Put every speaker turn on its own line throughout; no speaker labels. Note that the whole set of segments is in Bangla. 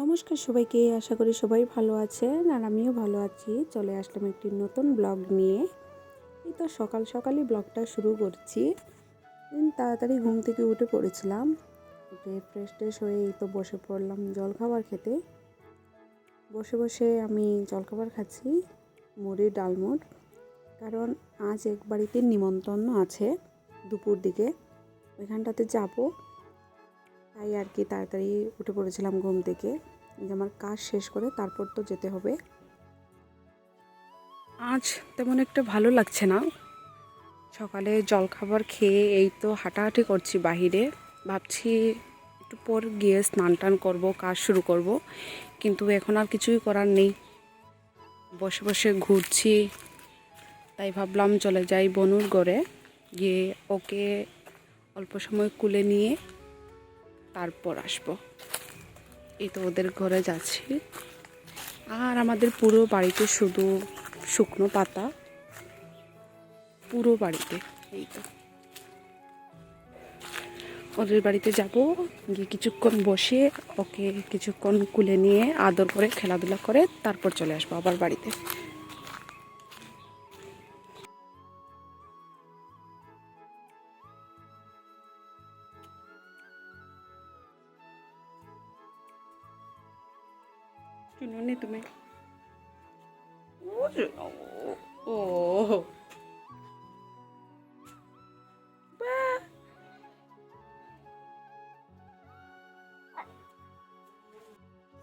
নমস্কার সবাইকে, আশা করি সবাই ভালো আছেন আর আমিও ভালো আছি। চলে আসলাম একটি নতুন ব্লগ নিয়ে। এই তো সকাল সকালই ব্লগটা শুরু করছি। তাড়াতাড়ি ঘুম থেকে উঠে পড়েছিলাম, উঠে ফ্রেশ ট্রেশ হয়ে এই তো বসে পড়লাম জলখাবার খেতে। বসে বসে আমি জলখাবার খাচ্ছি, মুড়ি ডালমুট। কারণ আজ এক বাড়িতে নিমন্ত্রণ আছে দুপুর দিকে, ওইখানটাতে যাবো। তাই আর কি তাড়াতাড়ি উঠে পড়েছিলাম ঘুম থেকে, যে আমার কাজ শেষ করে তারপর তো যেতে হবে। আজ তেমন একটা ভালো লাগছে না। সকালে জলখাবার খেয়ে এই তো হাঁটাহাঁটি করছি বাহিরে। ভাবছি একটু পর গিয়ে স্নান টান করবো, কাজ শুরু করব। কিন্তু এখন আর কিছুই করার নেই, বসে বসে ঘুরছি। তাই ভাবলাম চলে যাই বনুর ঘরে, গিয়ে ওকে অল্প সময় কুলে নিয়ে তারপর আসবো। এই তো ওদের ঘরে যাচ্ছি। আর আমাদের পুরো বাড়িতে শুধু শুকনো পাতা, পুরো বাড়িতে। এই তো ওদের বাড়িতে যাব, গিয়ে কিছুক্ষণ বসে ওকে কিছুক্ষণ কুলে নিয়ে আদর করে খেলাধুলা করে তারপর চলে আসবো আবার বাড়িতে। শুনুনি তুমি? ও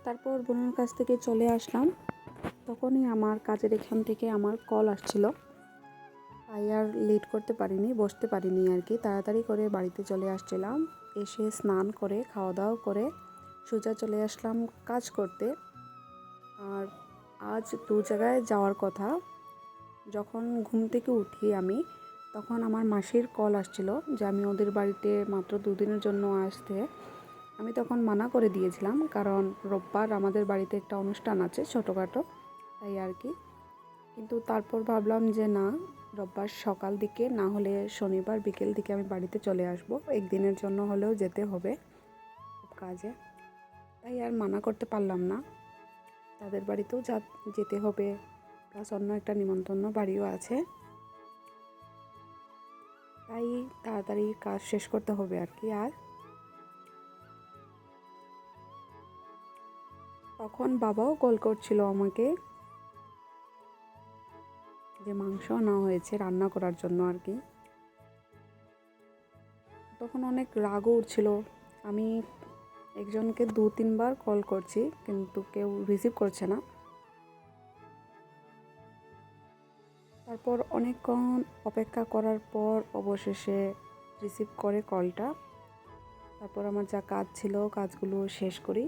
তারপর বোনের কাছ থেকে চলে আসলাম। তখনই আমার কাজের এখান থেকে আমার কল আসছিল। তাই আর লেট করতে পারিনি, বসতে পারিনি আর কি। তাড়াতাড়ি করে বাড়িতে চলে আসছিলাম। এসে স্নান করে খাওয়া দাওয়া করে সোজা চলে আসলাম কাজ করতে। আর আজ দু জায়গায় যাওয়ার কথা। যখন ঘুম থেকে উঠি আমি, তখন আমার মাসির কল আসছিল যে আমি ওদের বাড়িতে মাত্র দুদিনের জন্য আসতে। আমি তখন মানা করে দিয়েছিলাম, কারণ রোববার আমাদের বাড়িতে একটা অনুষ্ঠান আছে ছোটোখাটো, তাই আর কি। কিন্তু তারপর ভাবলাম যে না, রোববার সকাল দিকে না হলে শনিবার বিকেল দিকে আমি বাড়িতে চলে আসব। একদিনের জন্য হলেও যেতে হবে কাজে। তাই আর মানা করতে পারলাম না, তাদের বাড়িতেও যেতে হবে, প্লাস অন্য একটা নিমন্ত্রণ বাড়িও আছে। তাই তাড়াতাড়ি কাজ শেষ করতে হবে আর কি। আর তখন বাবাও কল করছিল আমাকে, যে মাংস আনা হয়েছে রান্না করার জন্য আর কি। তখন অনেক রাগও উঠছিল। আমি একজনকে 2-3 বার কল করছি, কিন্তু কেউ রিসিভ করছে না। তারপর অনেকক্ষণ অপেক্ষা করার পর অবশেষে রিসিভ করে কলটা। তারপর আমার যা কাজ ছিল কাজগুলো শেষ করি।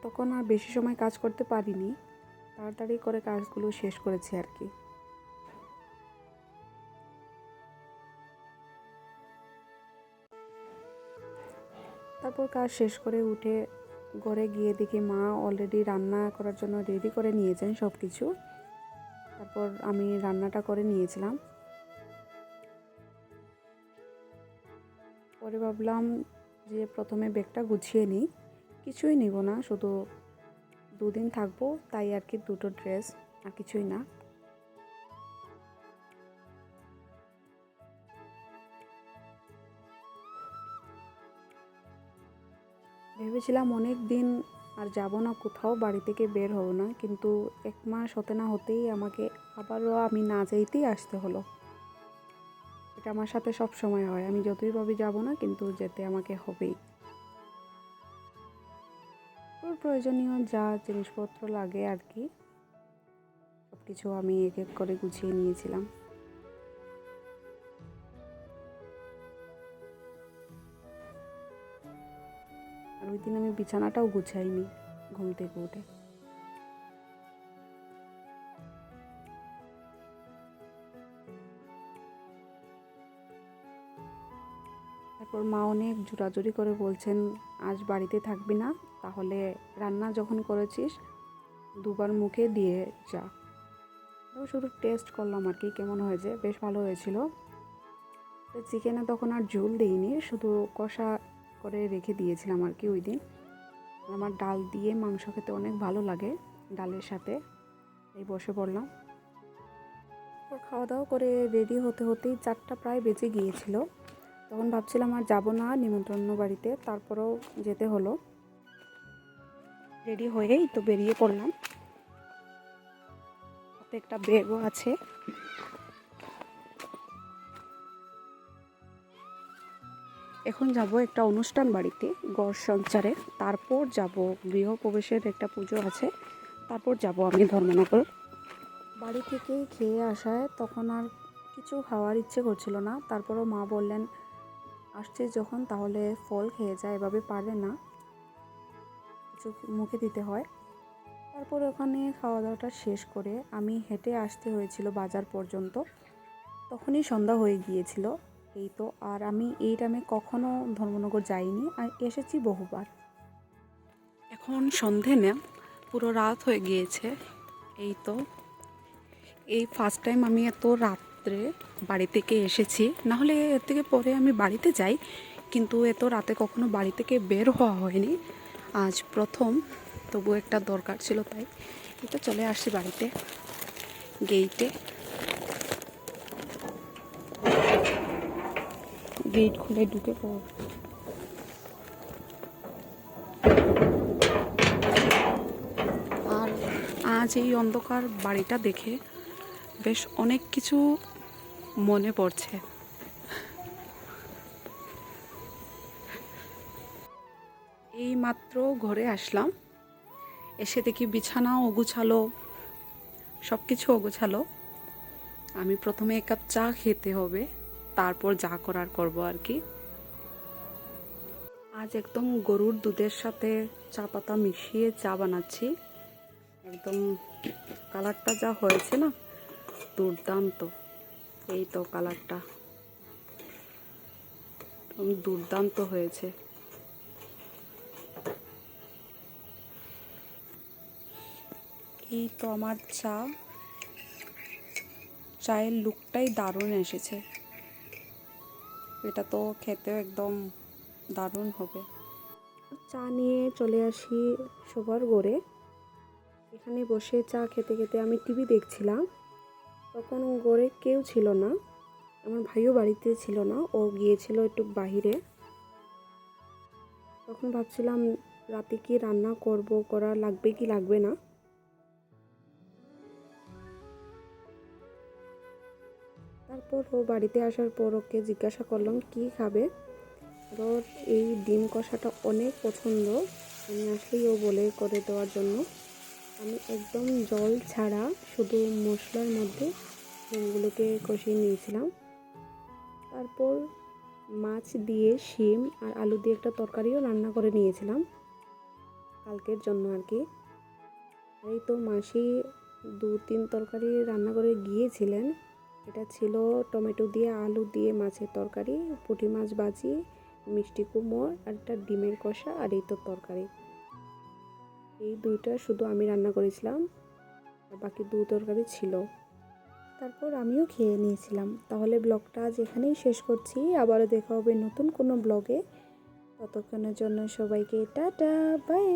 তখন আর বেশি সময় কাজ করতে পারিনি, তাড়াতাড়ি করে কাজগুলো শেষ করেছি আর কি। তারপর কাজ শেষ করে উঠে ঘরে গিয়ে দেখি মা অলরেডি রান্না করার জন্য রেডি করে নিয়েছেন সব কিছু। তারপর আমি রান্নাটা করে নিয়েছিলাম। পরে ভাবলাম যে প্রথমে ব্যাগটা গুছিয়ে নিই, কিছুই নিব না, শুধু 2 দিন থাকবো তাই আর কি, 2টো ড্রেস, আর কিছুই না। ভেবেছিলাম অনেক দিন আর যাব না কোথাও, বাড়ি থেকে বের হব না, কিন্তু 1 মাস হতে না হতেই আমাকে আবারও আমি না চাইতেই আসতে হলো। এটা আমার সাথে সব সময় হয়, আমি যতই ভাবি যাব না, কিন্তু যেতে আমাকে হবেই। প্রয়োজনীয় যা জিনিসপত্র লাগে আর কি, সব কিছু আমি এক এক করে গুছিয়ে নিয়েছিলাম। আর ওই দিন আমি বিছানাটাও গুছাইনি ঘুম থেকে উঠে। তারপর মা অনেক জোরাজুরি করে বলছেন, আজ বাড়িতে থাকবি না, তাহলে রান্না যখন করেছিস 2বার মুখে দিয়ে যা। তো শুধু টেস্ট করলাম আর কি কেমন হয়েছে, বেশ ভালো হয়েছিল। তো চিকেনে তখন আর ঝোল দিইনি, শুধু কষা করে রেখে দিয়েছিলাম আর কি ওই দিন। আমার ডাল দিয়ে মাংস খেতে অনেক ভালো লাগে, ডালের সাথে। এই বসে পড়লাম। খাওয়া দাওয়া করে রেডি হতে হতেই 4টা প্রায় বেজে গিয়েছিল। তখন ভাবছিলাম আর যাব না নিমন্ত্রণ বাড়িতে, তারপরেও যেতে হলো। রেডি হয়েই তো বেরিয়ে পড়লাম। হাতে একটা ব্যাগও আছে। এখন যাব একটা অনুষ্ঠান বাড়িতে, ঘর সঞ্চারে। তারপর যাব গৃহপ্রবেশের একটা পুজো আছে, তারপর যাব আমি ধর্মনগর। বাড়ি থেকেই খেয়ে আসায় তখন আর কিছু খাওয়ার ইচ্ছে করছিল না। তারপরও মা বললেন, আসছে যখন তাহলে ফল খেয়ে যায়, এভাবে পারে না, কিছু মুখে দিতে হয়। তারপর ওখানে খাওয়া দাওয়াটা শেষ করে আমি হেঁটে আসতে হয়েছিল বাজার পর্যন্ত। তখনই সন্ধ্যা হয়ে গিয়েছিল। এই তো, আর আমি এই টাইমে কখনো ধর্মনগর যাইনি, আর এসেছি বহুবার। এখন সন্ধে না, পুরো রাত হয়ে গিয়েছে। এই তো, এই ফার্স্ট টাইম আমি এত রাত্রে বাড়ি থেকে এসেছি। নাহলে এর থেকে পরে আমি বাড়িতে যাই, কিন্তু এত রাতে কখনো বাড়ি থেকে বের হওয়া হয়নি। আজ প্রথম, তবু একটা দরকার ছিল, তাই এটা চলে আসছি বাড়িতে। গেট খুলে ঢুকে পড়ব। আর আজ এই অন্ধকার বাড়িটা দেখে বেশ অনেক কিছু মনে পড়ছে। এই মাত্র ঘরে আসলাম, এসে দেখি বিছানাও অগুছালো, সব কিছু অগোছালো। আমি প্রথমে 1 কাপ চা খেতে হবে, তারপর যা করার করব আর কি। আজ একদম গরুর দুধের সাথে চা পাতা মিশিয়ে চা বানাচ্ছি। একদম কালারটা যা হয়েছে না, দুর্দান্ত। এই তো কালারটা দুর্দান্ত হয়েছে। এই তো আমার চায়ের লুকটাই দারুণ এসেছে। এটা তো খেতেও একদম দারুণ হবে। চা নিয়ে চলে আসি শোবার ঘরে। এখানে বসে চা খেতে খেতে আমি টিভি দেখছিলাম। তখন ঘরে কেউ ছিল না, আমার ভাইও বাড়িতে ছিল না, ও গিয়েছিল একটু বাহিরে। তখন ভাবছিলাম রাতে কি রান্না করা লাগবে কি লাগবে না। তারপর ও বাড়িতে আসার পর ওকে জিজ্ঞাসা করলাম কি খাবে। ওর এই ডিম কষাটা অনেক পছন্দ। আমি আসলেই ও বলে করে দেওয়ার জন্য আমি একদম জল ছাড়া শুধু মশলার মধ্যে ডিমগুলোকে কষিয়ে নিয়েছিলাম। তারপর মাছ দিয়ে শিম আর আলু দিয়ে একটা তরকারিও রান্না করে নিয়েছিলাম কালকের জন্য আর কি। এই তো মাসি 2-3 তরকারি রান্না করে গিয়েছিলেন। এটা ছিল টমেটো দিয়ে আলু দিয়ে মাছের তরকারি, পুঁটি মাছ ভাজি, মিষ্টি কুমড়ো আর একটা ডিমের কষা, আর এই তো তরকারি। এই 2টা শুধু আমি রান্না করেছিলাম, আর বাকি 2 তরকারি ছিল। তারপর আমিও খেয়ে নিয়েছিলাম। তাহলে ব্লগটা আজ এখানেই শেষ করছি। আবারও দেখা হবে নতুন কোনো ব্লগে। ততক্ষণের জন্য সবাইকে টাটা, বাই।